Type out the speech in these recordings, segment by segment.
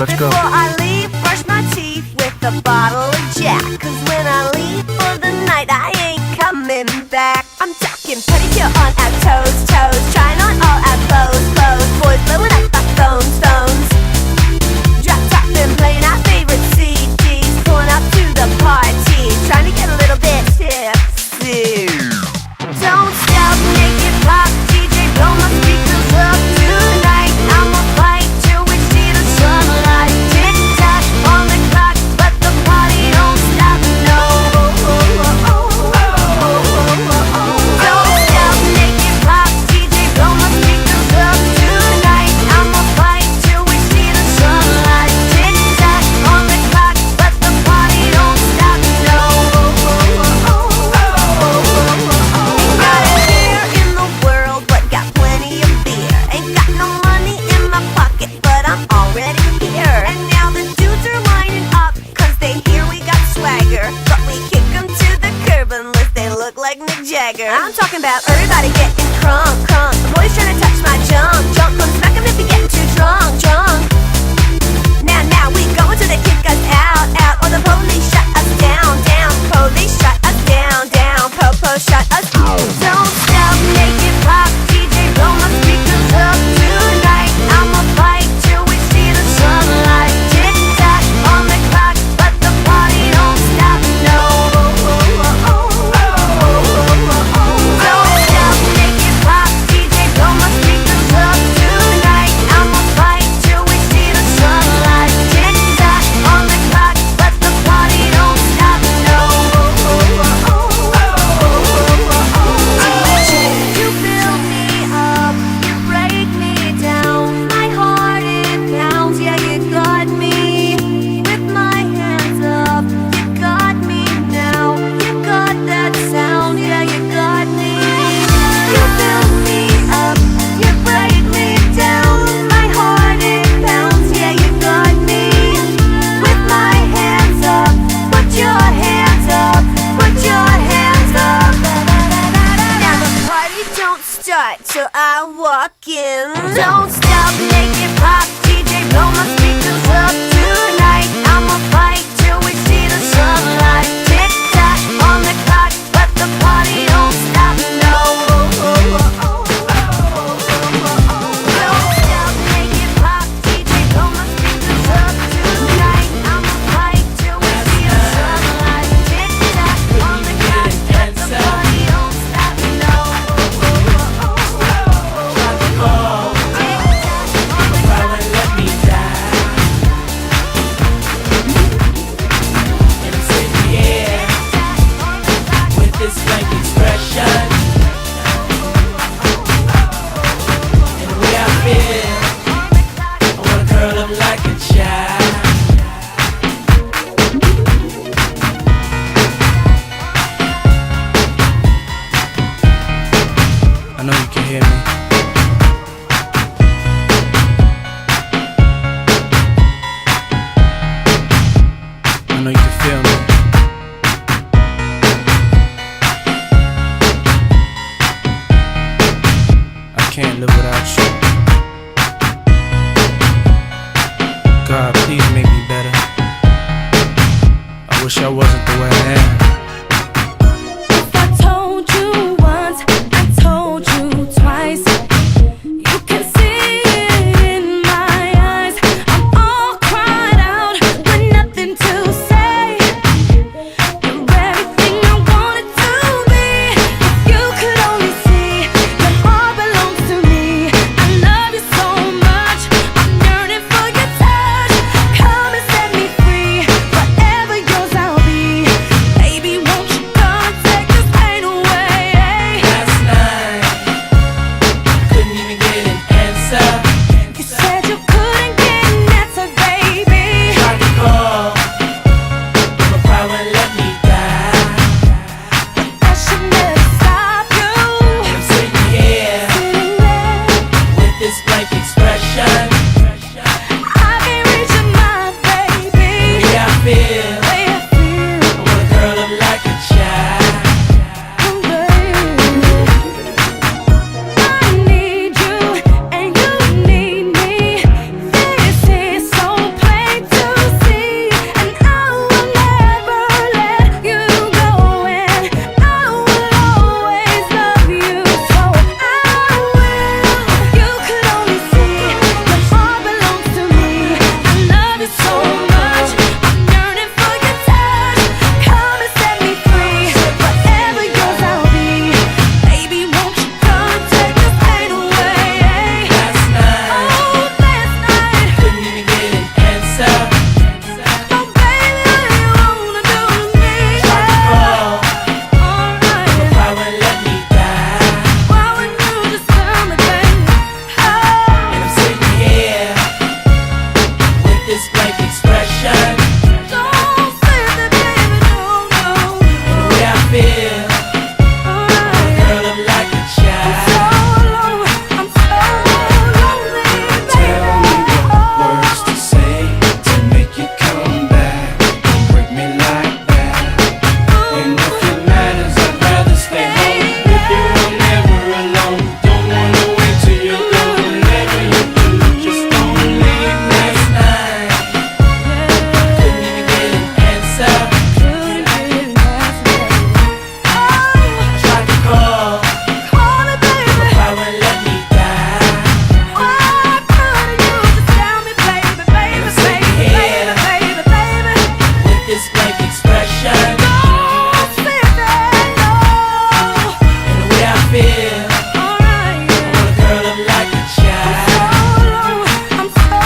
Let's go. Before I leave, brush my teeth with a bottle of Jack. Cause when I leave for the night, I ain't coming back. I'm talking pedicure on our toes, toes. Trying on all our clothes, clothes. Boys blowing up our phones, phones. Drop top and playing our favorite CDs. Pulling up to the party, trying to get a little bit tipsy. Don't stop, make it pop. DJ, blow my speakers up tonight. I'ma fight till we see the sunlight. Tick tock on the clock, but the party don't stop, no. Don't stop, make it pop. DJ, blow my speakers up tonight. I'ma fight till we see the sunlight. Tick tock on the clock, but the party don't stop, no. Ain't got a care in the world, but got plenty of beer. Ain't got no money in my pocket, but I'm already here. And now the dudes are lining up, cause they hear we got swagger. But we kick them to the curb unless they look like Mick Jagger. I'm talking about everybody getting crunk, crunk. The boys trying to touch my junk, junk. Come smack them if you're getting too drunk, drunk. Now, we going till they kick us out, out. Or the police shut us down, down. Police shut us down, down. Po-po shut us down. Don't stop, make it pop. DJ, blow my speakers up tonight. I'ma fight till we see the sunlight. Tick tock on the clock, but the party don't stop, no. Don't stop, make it pop. DJ, blow my speakers up tonight. I'ma fight till we see the sunlight. Tick tock on the clock, but the party don't stop, no. You build me up, you break me down. My heart it pounds, yeah, you got me. With my hands up, you got me now. You got that sound, yeah, you got me. You build me up, you break me down. My heart it pounds, yeah, you got me. With my hands up, put your hands up, put your hands up. Now the party don't start till I walk in. Don't stop, make it pop. DJ, blow my speakers up tonight. I'ma fight till we see the sunlight. Tick tock on the clock, but the party don't stop, no. Don't stop, make it pop. DJ, blow my speakers up tonight. I'ma fight till we see the sunlight. Tick tock on the clock, but the party don't stop, no. Let me die. And I'm sitting here with this blank expression. And the way I feel, I wanna curl up like a child. I know you can hear me. I know you can feel me. I can't live without you. God, please make me better. I wish I wasn't the way I am. If I told you once, I told you twice. You can see it in my eyes. I'm all cried out with nothing to say. You're everything I wanted to be. If you could only see, your heart belongs to me. I love you so much, I'm yearning for your touch. Come and set me free, forever yours I'll be. this blank expression. Don't say that, baby, no, no. And the way I feel, Alright. girl, I'm like a child. I'm so lonely, Tell me what words to say to make you come back and break me like that. And if it matters, I'd rather stay home with you. I'm never alone. Don't wanna wait till you go. Whatever you do, just don't leave me. Last night, couldn't even get an answer. Tried to call, but I wouldn't let me die. With this blank expression, and the way I feel, I want a girl up like a child. I'm so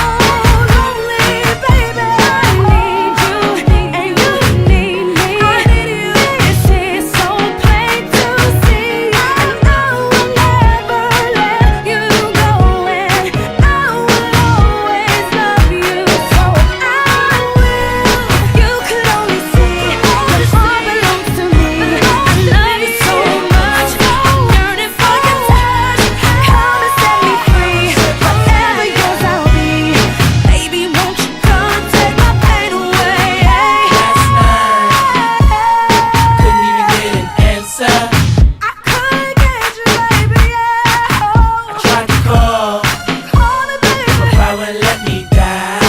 lonely, baby. I need you, and you need me. I need you. This is so plain to see. And I will never let you go, and I will always love you. So I will. You could only see your heart belongs to me. I love you so much, yearning for your touch. Come and set me free. Whatever yours, I'll be. Baby, won't you come take my pain away? Last night, couldn't even get an answer. I couldn't get you, baby. I tried to call, Call me, baby. but I wouldn't let me die.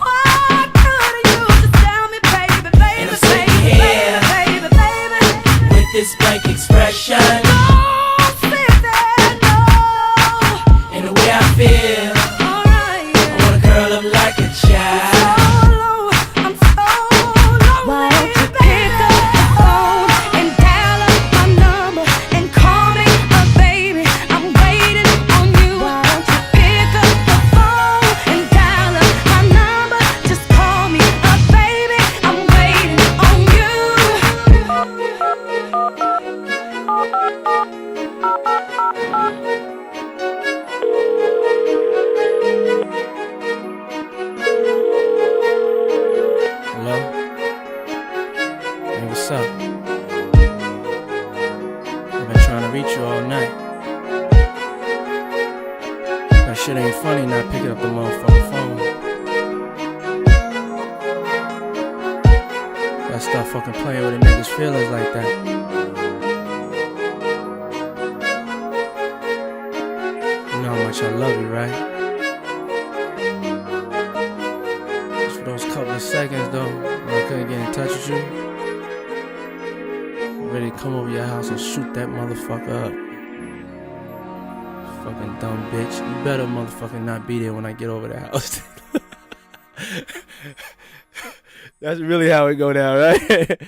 Why couldn't you just tell me, baby, baby, And I'm sitting baby, here baby, baby? with this blank expression, Don't say that, no. and the way I feel, Alright. I want a girl up like a child. I'm so lonely. Why don't you pick up the phone and dial up my number and call me a baby? I'm waiting on you. Why don't you pick up the phone and dial up my number? Just call me a baby. I'm waiting on Hello? Hey, what's up? I've been trying to reach you all night. That shit ain't funny not picking up the motherfucking phone. Gotta stop fucking playing with a nigga's feelings like that. You know how much I love you, right? Just for those couple of seconds though, when I couldn't get in touch with you, I'm ready to come over your house and shoot that motherfucker up. Fucking dumb bitch. You better motherfucking not be there when I get over the house. That's really how it go down, right?